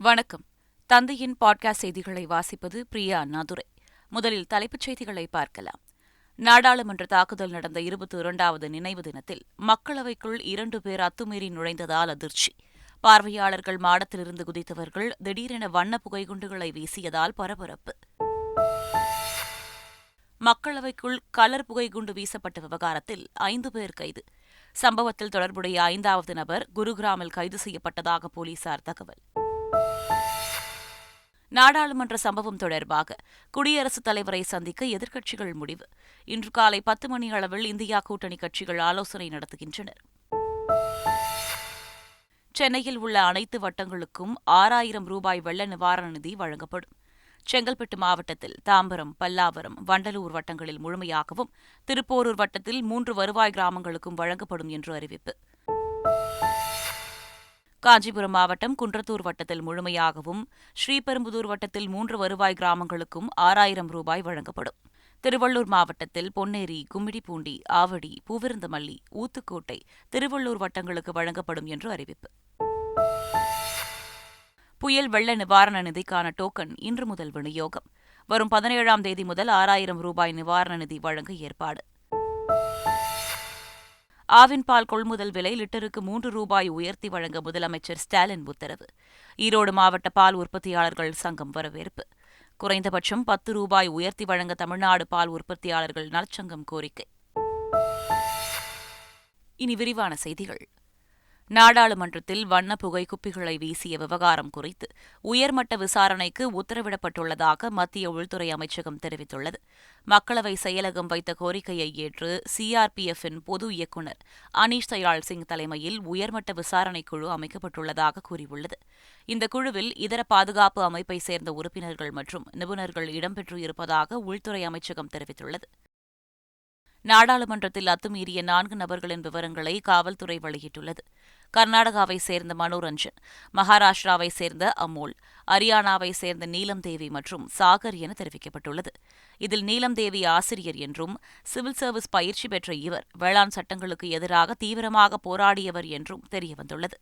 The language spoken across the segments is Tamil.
வணக்கம். தந்தையின் பாட்காஸ்ட் செய்திகளை வாசிப்பது பிரியா அண்ணாதுரை. முதலில் தலைப்புச் செய்திகளை பார்க்கலாம். நாடாளுமன்ற தாக்குதல் நடந்த 22வது நினைவு தினத்தில் மக்களவைக்குள் 2 பேர் அத்துமீறி நுழைந்ததால் அதிர்ச்சி. பார்வையாளர்கள் மாடத்திலிருந்து குதித்தவர்கள் திடீரென வண்ண புகைக்குண்டுகளை வீசியதால் பரபரப்பு. மக்களவைக்குள் கலர் புகைக்குண்டு வீசப்பட்ட விவகாரத்தில் 5 பேர் கைது. சம்பவத்தில் தொடர்புடைய 5வது நபர் குருகிராமில் கைது செய்யப்பட்டதாக போலீசார் தகவல். நாடாளுமன்ற சம்பவம் தொடர்பாக குடியரசுத் தலைவரை சந்திக்க எதிர்க்கட்சிகள் முடிவு. இன்று காலை 10 மணி அளவில் இந்தியா கூட்டணி கட்சிகள் ஆலோசனை நடத்துகின்றனர். சென்னையில் உள்ள அனைத்து வட்டங்களுக்கும் 6000 ரூபாய் வெள்ள நிவாரண நிதி வழங்கப்படும். செங்கல்பட்டு மாவட்டத்தில் தாம்பரம், பல்லாவரம், வண்டலூர் வட்டங்களில் முழுமையாகவும், திருப்போரூர் வட்டத்தில் 3 வருவாய் கிராமங்களுக்கும் வழங்கப்படும் என்று அறிவிப்பு. காஞ்சிபுரம் மாவட்டம் குன்றத்தூர் வட்டத்தில் முழுமையாகவும், ஸ்ரீபெரும்புதூர் வட்டத்தில் 3 வருவாய் கிராமங்களுக்கும் 6000 ரூபாய் வழங்கப்படும். திருவள்ளூர் மாவட்டத்தில் பொன்னேரி, கும்மிடிப்பூண்டி, ஆவடி, பூவிருந்தமல்லி, ஊத்துக்கோட்டை, திருவள்ளூர் வட்டங்களுக்கு வழங்கப்படும் என்று அறிவிப்பு. புயல் வெள்ள நிவாரண நிதிக்கான டோக்கன் இன்று முதல் விநியோகம். வரும் 17ஆம் தேதி முதல் 6000 ரூபாய் நிவாரண நிதி வழங்க ஏற்பாடு. ஆவின் பால் கொள்முதல் விலை லிட்டருக்கு 3 ரூபாய் உயர்த்தி வழங்க முதலமைச்சர் ஸ்டாலின் உத்தரவு. ஈரோடு மாவட்ட பால் உற்பத்தியாளர்கள் சங்கம் வரவேற்பு. குறைந்தபட்சம் 10 ரூபாய் உயர்த்தி வழங்க தமிழ்நாடு பால் உற்பத்தியாளர்கள் நலச்சங்கம் கோரிக்கை. இனி விரிவான செய்திகள். நாடாளுமன்றத்தில் வண்ண புகை குப்பிகளை வீசிய விவகாரம் குறித்து உயர்மட்ட விசாரணைக்கு உத்தரவிடப்பட்டுள்ளதாக மத்திய உள்துறை அமைச்சகம் தெரிவித்துள்ளது. மக்களவை செயலகம் வைத்த கோரிக்கையை ஏற்று சிஆர்பிஎஃப்பின் பொது இயக்குநர் அனீஷ் தயாள் சிங் தலைமையில் உயர்மட்ட விசாரணைக் குழு அமைக்கப்பட்டுள்ளதாக கூறியுள்ளது. இந்த குழுவில் இதர பாதுகாப்பு அமைப்பை சேர்ந்த உறுப்பினர்கள் மற்றும் நிபுணர்கள் இடம்பெற்று இருப்பதாக உள்துறை அமைச்சகம் தெரிவித்துள்ளது. நாடாளுமன்றத்தில் அத்துமீறிய 4 நபர்களின் விவரங்களை காவல்துறை வெளியிட்டுள்ளது. கர்நாடகாவை சேர்ந்த மனோரஞ்சன், மகாராஷ்டிராவை சேர்ந்த அமோல், ஹரியானாவை சேர்ந்த நீலம் தேவி மற்றும் சாகர் என தெரிவிக்கப்பட்டுள்ளது. இதில் நீலம் தேவி ஆசிரியர் என்றும், சிவில் சர்வீஸ் பயிற்சி பெற்ற இவர் வேளாண் சட்டங்களுக்கு எதிராக தீவிரமாக போராடியவர் என்றும் தெரியவந்துள்ளது.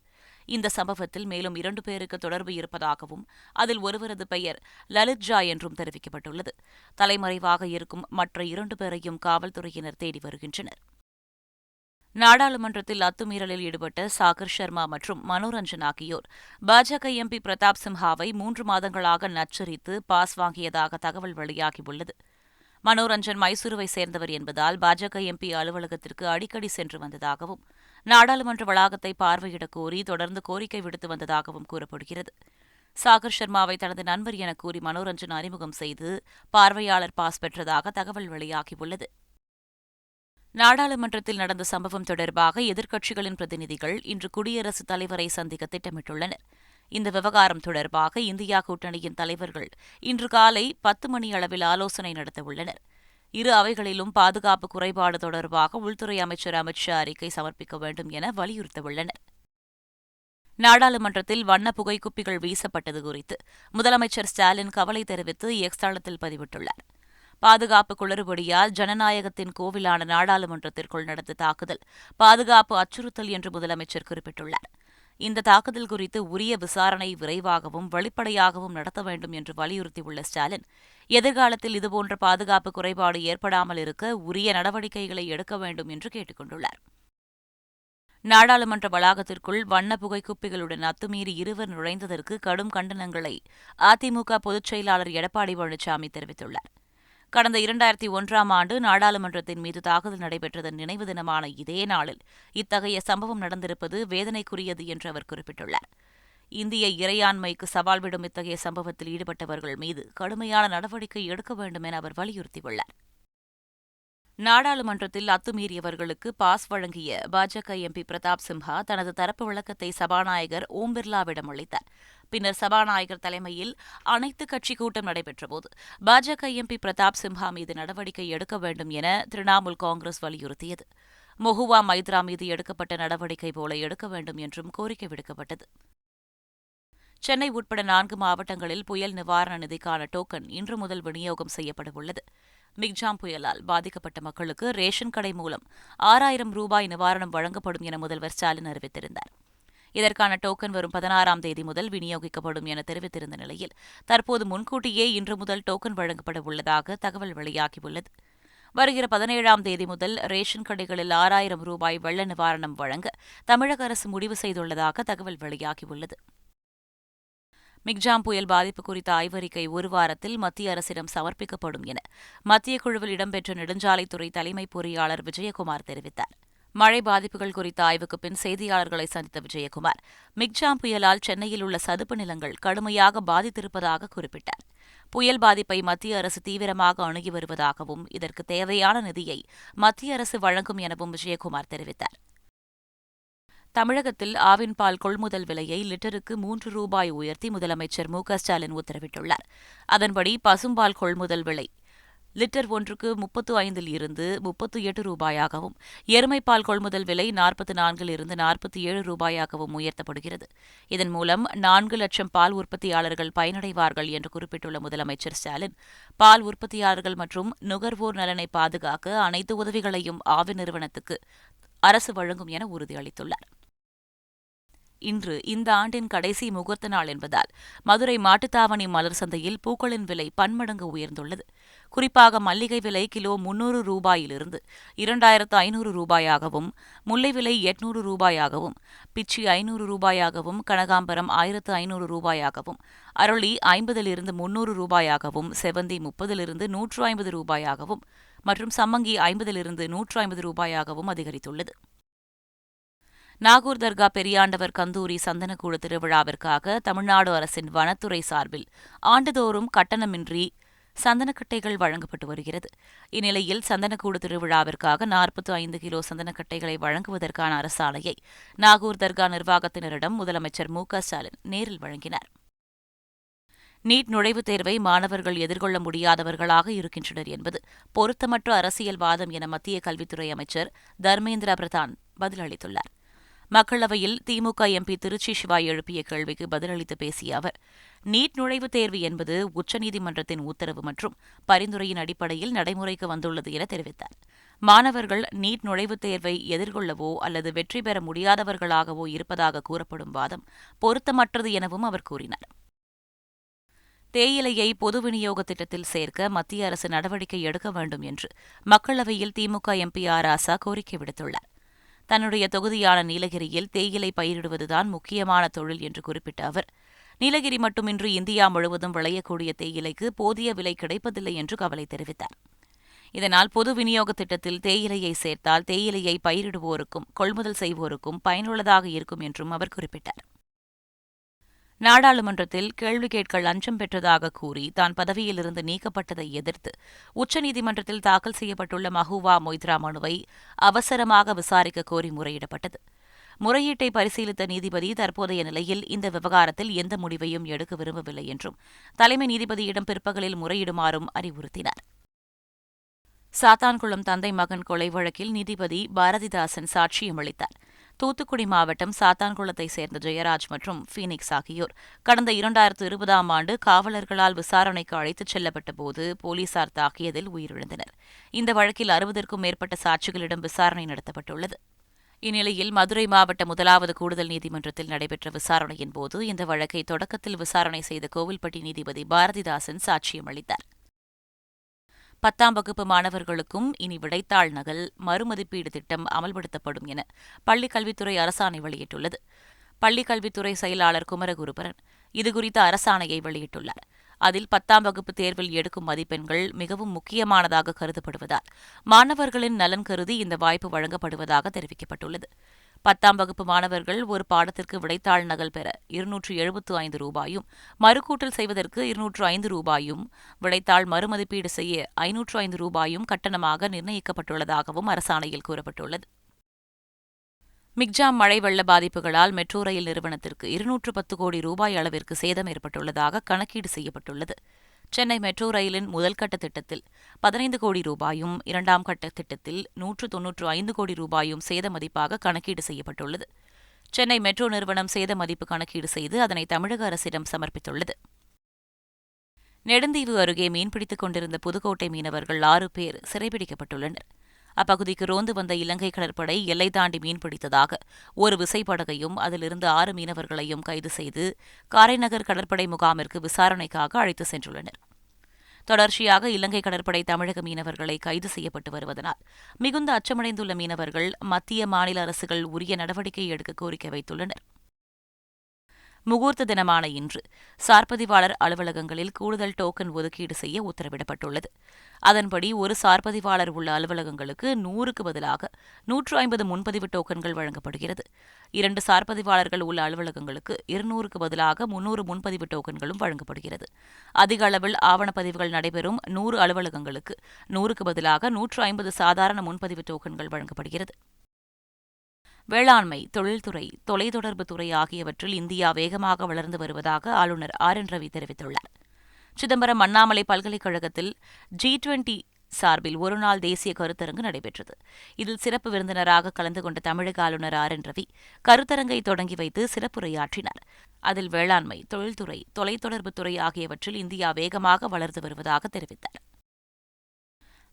இந்த சம்பவத்தில் மேலும் 2 பேருக்கு தொடர்பு இருப்பதாகவும், அதில் ஒருவரது பெயர் லலித் ஜா என்றும் தெரிவிக்கப்பட்டுள்ளது. தலைமறைவாக இருக்கும் மற்ற 2 பேரையும் காவல்துறையினர் தேடி வருகின்றனர். நாடாளுமன்றத்தில் அத்துமீறலில் ஈடுபட்ட சாகர் சர்மா மற்றும் மனோரஞ்சன் ஆகியோர் பாஜக எம்பி பிரதாப் சிம்ஹாவை 3 மாதங்களாக நச்சரித்து பாஸ் வாங்கியதாக தகவல் வெளியாகியுள்ளது. மனோரஞ்சன் மைசூருவை சேர்ந்தவர் என்பதால் பாஜக எம்பி அலுவலகத்திற்கு அடிக்கடி சென்று வந்ததாகவும், நாடாளுமன்ற வளாகத்தை பார்வையிடக் கோரி தொடர்ந்து கோரிக்கை விடுத்து வந்ததாகவும் கூறப்படுகிறது. சாகர் சர்மாவை தனது நண்பர் என கூறி மனோரஞ்சன் அறிமுகம் செய்து பார்வையாளர் பாஸ் பெற்றதாக தகவல் வெளியாகியுள்ளது. நாடாளுமன்றத்தில் நடந்த சம்பவம் தொடர்பாக எதிர்க்கட்சிகளின் பிரதிநிதிகள் இன்று குடியரசுத் தலைவரை சந்திக்க திட்டமிட்டுள்ளனர். இந்த விவகாரம் தொடர்பாக இந்தியா கூட்டணியின் தலைவர்கள் இன்று காலை 10 மணி அளவில் ஆலோசனை நடத்தவுள்ளனர். இரு அவைகளிலும் பாதுகாப்பு குறைபாடு தொடர்பாக உள்துறை அமைச்சர் அமித் ஷா அறிக்கை சமர்ப்பிக்க வேண்டும் என வலியுறுத்தவுள்ளனர். நாடாளுமன்றத்தில் வண்ண புகைக்குப்பிகள் வீசப்பட்டது குறித்து முதலமைச்சர் ஸ்டாலின் கவலை தெரிவித்து எக்ஸ் தளத்தில் பதிவிட்டுள்ளார். பாதுகாப்பு குளறுபடியால் ஜனநாயகத்தின் கோவிலான நாடாளுமன்றத்திற்குள் நடந்த தாக்குதல் பாதுகாப்பு அச்சுறுத்தல் என்று முதலமைச்சர் குறிப்பிட்டுள்ளார். இந்த தாக்குதல் குறித்து உரிய விசாரணை விரைவாகவும் வெளிப்படையாகவும் நடத்த வேண்டும் என்று வலியுறுத்தியுள்ள ஸ்டாலின், எதிர்காலத்தில் இதுபோன்ற பாதுகாப்பு குறைபாடு ஏற்படாமல் இருக்க உரிய நடவடிக்கைகளை எடுக்க வேண்டும் என்று கேட்டுக் கொண்டுள்ளார். நாடாளுமன்ற வளாகத்திற்குள் வண்ண புகைக்குப்பிகளுடன் அத்துமீறி 2 நுழைந்ததற்கு கடும் கண்டனங்களை அதிமுக பொதுச் செயலாளர் எடப்பாடி பழனிசாமி தெரிவித்துள்ளார். கடந்த 2001ஆம் ஆண்டு நாடாளுமன்றத்தின் மீது தாக்குதல் நடைபெற்றதன் நினைவு தினமான இதே நாளில் இத்தகைய சம்பவம் நடந்திருப்பது வேதனைக்குரியது என்று அவர் குறிப்பிட்டுள்ளார். இந்திய இறையாண்மைக்கு சவால் விடும் இத்தகைய சம்பவத்தில் ஈடுபட்டவர்கள் மீது கடுமையான நடவடிக்கை எடுக்க வேண்டும் என அவர் வலியுறுத்தியுள்ளார். நாடாளுமன்றத்தில் அத்துமீறியவர்களுக்கு பாஸ் வழங்கிய பாஜக எம்பி பிரதாப் சிம்ஹா தனது தரப்பு விளக்கத்தை சபாநாயகர் ஓம் பிர்லாவிடம் அளித்தார். பின்னர் சபாநாயகர் தலைமையில் அனைத்துக் கட்சி கூட்டம் நடைபெற்றபோது பாஜக எம்பி பிரதாப் சிம்ஹா மீது நடவடிக்கை எடுக்க வேண்டும் என திரிணாமுல் காங்கிரஸ் வலியுறுத்தியது. மொஹுவா மைத்ரா மீது எடுக்கப்பட்ட நடவடிக்கை போல எடுக்க வேண்டும் என்றும் கோரிக்கை விடுக்கப்பட்டது. சென்னை உட்பட 4 மாவட்டங்களில் புயல் நிவாரண நிதிக்கான டோக்கன் இன்று முதல் விநியோகம் செய்யப்படவுள்ளது. மிக்ஜாம் புயலால் பாதிக்கப்பட்ட மக்களுக்கு ரேஷன் கடை மூலம் 6000 ரூபாய் நிவாரணம் வழங்கப்படும் என முதல்வர் ஸ்டாலின் அறிவித்திருந்தார். இதற்கான டோக்கன் வரும் 16ஆம் தேதி முதல் விநியோகிக்கப்படும் என தெரிவித்திருந்த நிலையில் தற்போது முன்கூட்டியே இன்று முதல் டோக்கன் வழங்கப்பட உள்ளதாக தகவல் வெளியாகியுள்ளது. வருகிற 17ஆம் தேதி முதல் ரேஷன் கடைகளில் 6000 ரூபாய் வெள்ள நிவாரணம் வழங்க தமிழக அரசு முடிவு செய்துள்ளதாக தகவல் வெளியாகியுள்ளது. மிக்ஜாம் புயல் பாதிப்பு குறித்த ஆய்வறிக்கை ஒரு வாரத்தில் மத்திய அரசிடம் சமர்ப்பிக்கப்படும் என மத்திய குழுவில் இடம்பெற்ற நெடுஞ்சாலைத்துறை தலைமை பொறியாளர் விஜயகுமார் தெரிவித்தார். மழை பாதிப்புகள் குறித்த ஆய்வுக்கு பின் செய்தியாளர்களை சந்தித்த விஜயகுமார், மிக்ஜாம் புயலால் சென்னையில் உள்ள சதுப்பு நிலங்கள் கடுமையாக பாதித்திருப்பதாக குறிப்பிட்டார். புயல் பாதிப்பை மத்திய அரசு தீவிரமாக அணுகி வருவதாகவும் இதற்கு தேவையான நிதியை மத்திய அரசு வழங்கும் எனவும் விஜயகுமார் தெரிவித்தார். தமிழகத்தில் ஆவின் பால் கொள்முதல் விலையை லிட்டருக்கு 3 ரூபாய் உயர்த்தி முதலமைச்சர் மு.க.ஸ்டாலின் உத்தரவிட்டுள்ளார். அதன்படி பசும்பால் கொள்முதல் விலை லிட்டர் ஒன்றுக்கு 35 இருந்து 38 ரூபாயாகவும், எருமைப்பால் கொள்முதல் விலை 44 இருந்து 47 ரூபாயாகவும் உயர்த்தப்படுகிறது. இதன் மூலம் 4 லட்சம் பால் உற்பத்தியாளர்கள் பயனடைவார்கள் என்று குறிப்பிட்டுள்ள முதலமைச்சர் ஸ்டாலின், பால் உற்பத்தியாளர்கள் மற்றும் நுகர்வோர் நலனை பாதுகாக்க அனைத்து உதவிகளையும் ஆவி நிறுவனத்துக்கு அரசு வழங்கும் என உறுதியளித்துள்ளார். இன்று இந்த ஆண்டின் கடைசி முகூர்த்த நாள் என்பதால் மதுரை மாட்டுத்தாவணி மலர் சந்தையில் பூக்களின் விலை பன்மடங்கு உயர்ந்துள்ளது. குறிப்பாக மல்லிகை விலை கிலோ 300 ரூபாயிலிருந்து 2500 ரூபாயாகவும், முல்லை விலை 800 ரூபாயாகவும், பிச்சி 500 ரூபாயாகவும், கனகாம்பரம் 1500 ரூபாயாகவும், அரளி 50 300 ரூபாயாகவும், செவந்தி 30 150 ரூபாயாகவும் மற்றும் சம்மங்கி 50 150 ரூபாயாகவும் அதிகரித்துள்ளது. நாகூர் தர்கா பெரியாண்டவர் கந்தூரி சந்தனக்கூடு திருவிழாவிற்காக தமிழ்நாடு அரசின் வனத்துறை சார்பில் ஆண்டுதோறும் கட்டணமின்றி சந்தனக்கட்டைகள் வழங்கப்பட்டு வருகிறது. இந்நிலையில் சந்தனக்கூடு திருவிழாவிற்காக 45 கிலோ சந்தனக்கட்டைகளை வழங்குவதற்கான அரசாணையை நாகூர் தர்கா நிர்வாகத்தினரிடம் முதலமைச்சர் மு.க.ஸ்டாலின் நேரில் வழங்கினார். நீட் நுழைவுத் தேர்வை மாணவர்கள் எதிர்கொள்ள முடியாதவர்களாக இருக்கின்றனர் என்பது பொருத்தமற்ற அரசியல்வாதம் என மத்திய கல்வித்துறை அமைச்சர் தர்மேந்திர பிரதான் பதிலளித்துள்ளார். மக்களவையில் திமுக எம்பி திருச்சி சிவா எழுப்பிய கேள்விக்கு பதிலளித்து பேசிய அவர், நீட் நுழைவுத் தேர்வு என்பது உச்சநீதிமன்றத்தின் உத்தரவு மற்றும் பரிந்துரையின் அடிப்படையில் நடைமுறைக்கு வந்துள்ளது என தெரிவித்தார். மாணவர்கள் நீட் நுழைவுத் தேர்வை எதிர்கொள்ளவோ அல்லது வெற்றி பெற முடியாதவர்களாகவோ இருப்பதாக கூறப்படும் வாதம் பொருத்தமற்றது எனவும் அவர் கூறினார். தேயிலையை பொது விநியோக திட்டத்தில் சேர்க்க மத்திய அரசு நடவடிக்கை எடுக்க வேண்டும் என்று மக்களவையில் திமுக எம்பி ஆர் ராசா கோரிக்கை விடுத்துள்ளார். தன்னுடைய தொகுதியான நீலகிரியில் தேயிலை பயிரிடுவதுதான் முக்கியமான தொழில் என்று குறிப்பிட்ட அவர், நீலகிரி மட்டுமின்றி இந்தியா முழுவதும் விளையக்கூடிய தேயிலைக்கு போதிய விலை கிடைப்பதில்லை என்று கவலை தெரிவித்தார். இதனால் பொது விநியோக திட்டத்தில் தேயிலையை சேர்த்தால் தேயிலையை பயிரிடுவோருக்கும் கொள்முதல் செய்வோருக்கும் பயனுள்ளதாக இருக்கும் என்றும் அவர் குறிப்பிட்டார். நாடாளுமன்றத்தில் கேள்வி கேட்க லஞ்சம் பெற்றதாக கூறி தான் பதவியிலிருந்து நீக்கப்பட்டதை எதிர்த்து உச்சநீதிமன்றத்தில் தாக்கல் செய்யப்பட்டுள்ள மஹூவா மொய்த்ரா மனுவை அவசரமாக விசாரிக்க கோரி முறையிடப்பட்டது. முறையீட்டை பரிசீலித்த நீதிபதி தற்போதைய நிலையில் இந்த விவகாரத்தில் எந்த முடிவையும் எடுக்க விரும்பவில்லை என்றும் தலைமை நீதிபதியிடம் பிற்பகலில் முறையிடுமாறும் அறிவுறுத்தினார். சாத்தான்குளம் தந்தை மகன் கொலை வழக்கில் நீதிபதி பாரதிதாசன் சாட்சியம் அளித்தார். தூத்துக்குடி மாவட்டம் சாத்தான்குளத்தைச் சேர்ந்த ஜெயராஜ் மற்றும் ஃபீனிக்ஸ் ஆகியோர் கடந்த 2020ஆம் ஆண்டு காவலர்களால் விசாரணைக்கு அழைத்துச் செல்லப்பட்டபோது போலீசார் தாக்கியதில் உயிரிழந்தனர். இந்த வழக்கில் 60க்கும் மேற்பட்ட சாட்சிகளிடம் விசாரணை நடத்தப்பட்டுள்ளது. இந்நிலையில் மதுரை மாவட்ட 1வது கூடுதல் நீதிமன்றத்தில் நடைபெற்ற விசாரணையின்போது இந்த வழக்கை தொடக்கத்தில் விசாரணை செய்த கோவில்பட்டி நீதிபதி பாரதிதாசன் சாட்சியம் அளித்தார். 10ஆம் வகுப்பு மாணவர்களுக்கும் இனி விடைத்தாள் நகல் மறுமதிப்பீடு திட்டம் அமல்படுத்தப்படும் என பள்ளிக் கல்வித்துறை அரசாணை வெளியிட்டுள்ளது. பள்ளிக் கல்வித்துறை செயலாளர் குமரகுருபரன் இதுகுறித்த அரசாணையை வெளியிட்டுள்ளார். அதில் 10ஆம் வகுப்பு தேர்வில் எடுக்கும் மதிப்பெண்கள் மிகவும் முக்கியமானதாக கருதப்படுவதால் மாணவர்களின் நலன் கருதி இந்த வாய்ப்பு வழங்கப்படுவதாக தெரிவிக்கப்பட்டுள்ளது. 10ஆம் வகுப்பு மாணவர்கள் ஒரு பாடத்திற்கு விடைத்தாள் நகல் பெற 275 ரூபாயும், மறுகூட்டல் செய்வதற்கு 205 ரூபாயும், விடைத்தாள் மறுமதிப்பீடு செய்ய 505 ரூபாயும் கட்டணமாக நிர்ணயிக்கப்பட்டுள்ளதாகவும் அரசாணையில் கூறப்பட்டுள்ளது. மிக்ஜாம் மழை வெள்ள பாதிப்புகளால் மெட்ரோ ரயில் நிறுவனத்திற்கு 210 கோடி ரூபாய் அளவிற்கு சேதம் ஏற்பட்டுள்ளதாக கணக்கீடு செய்யப்பட்டுள்ளது. சென்னை மெட்ரோ ரயிலின் முதல் கட்ட திட்டத்தில் 15 கோடி ரூபாயும், 2ஆம் கட்ட திட்டத்தில் 195 கோடி ரூபாயும் சேத மதிப்பாக கணக்கீடு செய்யப்பட்டுள்ளது. சென்னை மெட்ரோ நிறுவனம் சேத மதிப்பு கணக்கீடு செய்து அதனை தமிழக அரசிடம் சமர்ப்பித்துள்ளது. நெடுந்தீவு அருகே மீன்பிடித்துக் கொண்டிருந்த புதுக்கோட்டை மீனவர்கள் 6 பேர் சிறைபிடிக்கப்பட்டுள்ளனர். அப்பகுதிக்கு ரோந்து வந்த இலங்கை கடற்படை எல்லை தாண்டி மீன்பிடித்ததாக ஒரு விசைப்படகையும் அதிலிருந்து 6 மீனவர்களையும் கைது செய்து காரைநகர் கடற்படை முகாமிற்கு விசாரணைக்காக அழைத்து சென்றுள்ளனர். தொடர்ச்சியாக இலங்கை கடற்படை தமிழக மீனவர்களை கைது செய்யப்பட்டு வருவதனால் மிகுந்த அச்சமடைந்துள்ள மீனவர்கள் மத்திய மாநில அரசுகள் உரிய நடவடிக்கை எடுக்க கோரிக்கை வைத்துள்ளனர். முகூர்த்த தினமான இன்று சார்பதிவாளர் அலுவலகங்களில் கூடுதல் டோக்கன் ஒதுக்கீடு செய்ய உத்தரவிடப்பட்டுள்ளது. அதன்படி ஒரு சார்பதிவாளர் உள்ள அலுவலகங்களுக்கு 100க்கு பதிலாக 150 முன்பதிவு டோக்கன்கள் வழங்கப்படுகிறது. 2 சார்பதிவாளர்கள் உள்ள அலுவலகங்களுக்கு 200க்கு பதிலாக 300 முன்பதிவு டோக்கன்களும் வழங்கப்படுகிறது. அதிக அளவில் ஆவணப்பதிவுகள் நடைபெறும் 100 அலுவலகங்களுக்கு 100க்கு பதிலாக 150 சாதாரண முன்பதிவு டோக்கன்கள் வழங்கப்படுகிறது. வேளாண்மை, தொழில்துறை, தொலைத்தொடர்பு துறை ஆகியவற்றில் இந்தியா வேகமாக வளர்ந்து வருவதாக ஆளுநர் என். ரவி தெரிவித்துள்ளார். சிதம்பரம் அண்ணாமலை பல்கலைக்கழகத்தில் G20 சார்பில் ஒருநாள் தேசிய கருத்தரங்கு நடைபெற்றது. இதில் சிறப்பு விருந்தினராக கலந்து கொண்ட தமிழக ஆளுநர் என். ரவி கருத்தரங்கை தொடங்கி வைத்து சிறப்புரையாற்றினார். அதில் வேளாண்மை, தொழில்துறை, தொலைத்தொடர்புத்துறை ஆகியவற்றில் இந்தியா வேகமாக வளர்ந்து வருவதாக தெரிவித்தார்.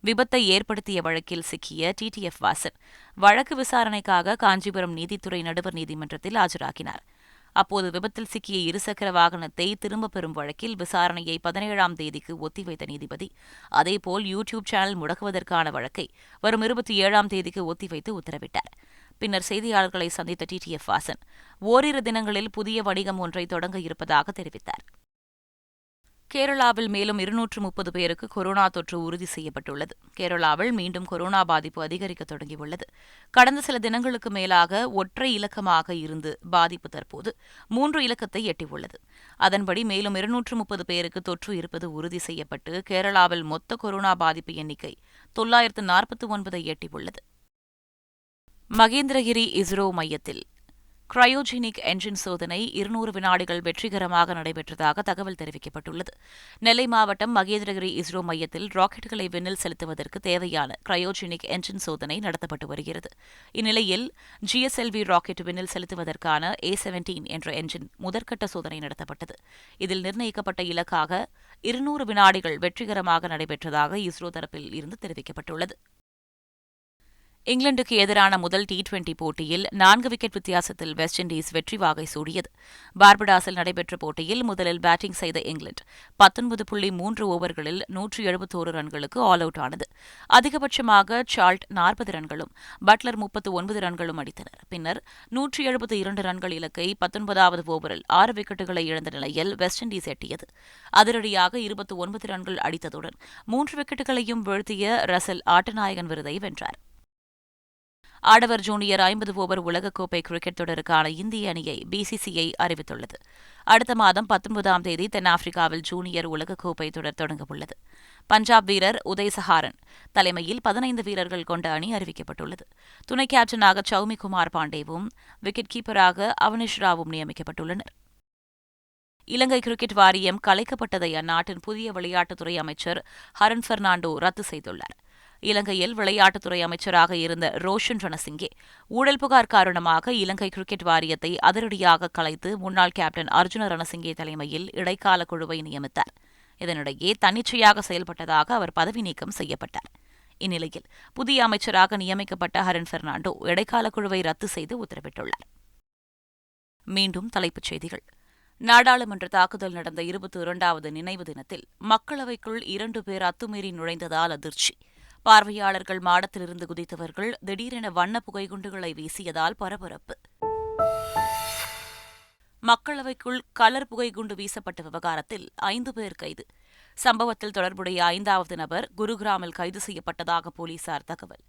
விபத்தை ஏற்படுத்திய வழக்கில் சிக்கிய டிடிஎஃப் வாசன் வழக்கு விசாரணைக்காக காஞ்சிபுரம் நீதித்துறை நடுவர் நீதிமன்றத்தில் ஆஜராகினார். அப்போது விபத்தில் சிக்கிய இருசக்கர வாகனத்தை திரும்பப் பெறும் வழக்கில் விசாரணையை 17ஆம் தேதிக்கு ஒத்திவைத்த நீதிபதி அதேபோல் யூடியூப் சேனல் முடக்குவதற்கான வழக்கை வரும் 27ஆம் தேதிக்கு ஒத்திவைத்து உத்தரவிட்டார். பின்னர் செய்தியாளர்களை சந்தித்த டிடிஎஃப் வாசன் ஓரிரு தினங்களில் புதிய வணிகம் ஒன்றை தொடங்க இருப்பதாக தெரிவித்தார். கேரளாவில் மேலும் 230 பேருக்கு கொரோனா தொற்று உறுதி செய்யப்பட்டுள்ளது. கேரளாவில் மீண்டும் கொரோனா பாதிப்பு அதிகரிக்க தொடங்கியுள்ளது. கடந்த சில தினங்களுக்கு மேலாக ஒற்றை இலக்கமாக இருந்து பாதிப்பு தற்போது 3 இலக்கத்தை எட்டியுள்ளது. அதன்படி மேலும் 230 பேருக்கு தொற்று இருப்பது உறுதி செய்யப்பட்டு கேரளாவில் மொத்த கொரோனா பாதிப்பு எண்ணிக்கை 949ஐ எட்டியுள்ளது. மகேந்திரகிரி இஸ்ரோ மையத்தில் கிரையோஜெனிக் என்ஜின் சோதனை 200 வினாடிகள் வெற்றிகரமாக நடைபெற்றதாக தகவல் தெரிவிக்கப்பட்டுள்ளது. நெல்லை மாவட்டம் மகேந்திரகிரி இஸ்ரோ மையத்தில் ராக்கெட்டுகளை விண்ணில் செலுத்துவதற்கு தேவையான கிரையோஜெனிக் என்ஜின் சோதனை நடத்தப்பட்டு வருகிறது. இந்நிலையில் GSLV ராக்கெட் விண்ணில் செலுத்துவதற்கான A-17 என்ற என்ஜின் முதற்கட்ட சோதனை நடத்தப்பட்டது. இதில் நிர்ணயிக்கப்பட்ட இலக்காக 200 வினாடிகள் வெற்றிகரமாக நடைபெற்றதாக இஸ்ரோ தரப்பில் இருந்து தெரிவிக்கப்பட்டுள்ளது. இங்கிலாந்துக்கு எதிரான முதல் T20 போட்டியில் 4 விக்கெட் வித்தியாசத்தில் வெஸ்ட் இண்டீஸ் வெற்றி வாகை சூடியது. பார்படாஸில் நடைபெற்ற போட்டியில் முதலில் பேட்டிங் செய்த இங்கிலாந்து 19.3 ஓவர்களில் 171 ரன்களுக்கு ஆல் அவுட் ஆனது. அதிகபட்சமாக சார்ல்ட் 40 ரன்களும் பட்லர் 39 ரன்களும் அடித்தனர். பின்னர் 172 ரன்கள் இலக்கை 19வது ஓவரில் 6 விக்கெட்டுகளை இழந்த நிலையில் வெஸ்ட் இண்டீஸ் எட்டியது. அதிரடியாக 29 ரன்கள் அடித்ததுடன் 3 விக்கெட்டுகளையும் வீழ்த்திய ரசல் ஆட்டநாயகன் விருதை வென்றார். ஆடவர் ஜூனியர் 50 ஓவர் உலகக்கோப்பை கிரிக்கெட் தொடருக்கான இந்திய அணியை BCCI அறிவித்துள்ளது. அடுத்த மாதம் 19ஆம் தேதி தென்னாப்பிரிக்காவில் ஜூனியர் உலகக்கோப்பை தொடர் தொடங்கவுள்ளது. பஞ்சாப் வீரர் உதய் சஹாரன் தலைமையில் 15 வீரர்கள் கொண்ட அணி அறிவிக்கப்பட்டுள்ளது. துணை கேப்டனாக சௌமி குமார் பாண்டேவும் விக்கெட் கீப்பராக அவனிஷ் ராவும் நியமிக்கப்பட்டுள்ளனர். இலங்கை கிரிக்கெட் வாரியம் கலைக்கப்பட்டதை அந்நாட்டின் புதிய விளையாட்டுத்துறை அமைச்சர் ஹரன் பெர்னாண்டோ ரத்து செய்துள்ளார். இலங்கையில் விளையாட்டுத்துறை அமைச்சராக இருந்த ரோஷன் ரணசிங்கே ஊழல் புகார் காரணமாக இலங்கை கிரிக்கெட் வாரியத்தை அதிரடியாக கலைத்து முன்னாள் கேப்டன் அர்ஜுன ரணசிங்கே தலைமையில் இடைக்கால குழுவை நியமித்தார். இதனிடையே தன்னிச்சையாக செயல்பட்டதாக அவர் பதவி நீக்கம் செய்யப்பட்டார். இந்நிலையில் புதிய அமைச்சராக நியமிக்கப்பட்ட ஹரன் பெர்னாண்டோ இடைக்கால குழுவை ரத்து செய்து உத்தரவிட்டுள்ளார். மீண்டும் தலைப்புச் செய்திகள். நாடாளுமன்ற தாக்குதல் நடந்த 22வது நினைவு தினத்தில் மக்களவைக்குள் 2 பேர் அத்துமீறி நுழைந்ததால் அதிர்ச்சி. பார்வையாளர்கள் மாடத்திலிருந்து குதித்தவர்கள் திடீரென வண்ண புகைக்குண்டுகளை வீசியதால் பரபரப்பு. மக்களவைக்குள் கலர் புகைக்குண்டு வீசப்பட்ட விவகாரத்தில் 5 பேர் கைது. சம்பவத்தில் தொடர்புடைய 5வது நபர் குருகிராமில் கைது செய்யப்பட்டதாக போலீசார் தகவல்.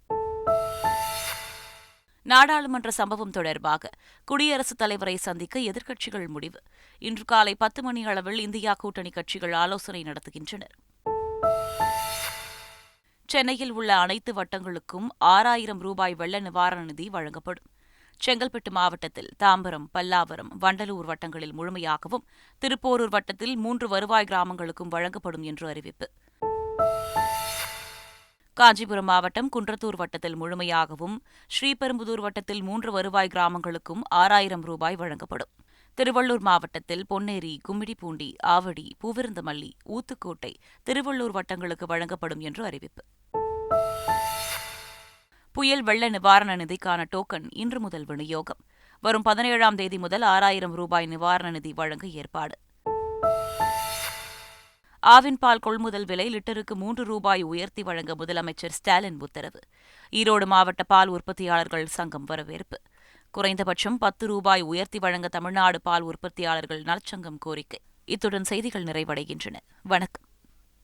நாடாளுமன்ற சம்பவம் தொடர்பாக குடியரசுத் தலைவரை சந்திக்க எதிர்க்கட்சிகள் முடிவு. இன்று காலை 10 மணி அளவில் இந்தியா கூட்டணி கட்சிகள் ஆலோசனை நடத்துகின்றனர். சென்னையில் உள்ள அனைத்து வட்டங்களுக்கும் 6000 ரூபாய் வெள்ள நிவாரண நிதி வழங்கப்படும். செங்கல்பட்டு மாவட்டத்தில் தாம்பரம், பல்லாவரம், வண்டலூர் வட்டங்களில் முழுமையாகவும், திருப்போரூர் வட்டத்தில் 3 வருவாய் கிராமங்களுக்கும் வழங்கப்படும் என்று அறிவிப்பு. காஞ்சிபுரம் மாவட்டம் குன்றத்தூர் வட்டத்தில் முழுமையாகவும், ஸ்ரீபெரும்புதூர் வட்டத்தில் 3 வருவாய் கிராமங்களுக்கும் 6000 ரூபாய் வழங்கப்படும். திருவள்ளூர் மாவட்டத்தில் பொன்னேரி, கும்மிடிப்பூண்டி, ஆவடி, பூவிருந்தமல்லி, ஊத்துக்கோட்டை, திருவள்ளூர் வட்டங்களுக்கு வழங்கப்படும் என்று அறிவிப்பு. புயல் வெள்ள நிவாரண நிதிக்கான டோக்கன் இன்று முதல் விநியோகம். வரும் 17ஆம் தேதி முதல் 6,000 ரூபாய் நிவாரண நிதி வழங்க ஏற்பாடு. ஆவின் பால் கொள்முதல் விலை லிட்டருக்கு 3 ரூபாய் உயர்த்தி வழங்க முதலமைச்சர் ஸ்டாலின் உத்தரவு. ஈரோடு மாவட்ட பால் உற்பத்தியாளர்கள் சங்கம் வரவேற்பு. குறைந்தபட்சம் 10 ரூபாய் உயர்த்தி வழங்க தமிழ்நாடு பால் உற்பத்தியாளர்கள் நலச்சங்கம் கோரிக்கை. இத்துடன் செய்திகள் நிறைவடைகின்றன. வணக்கம்.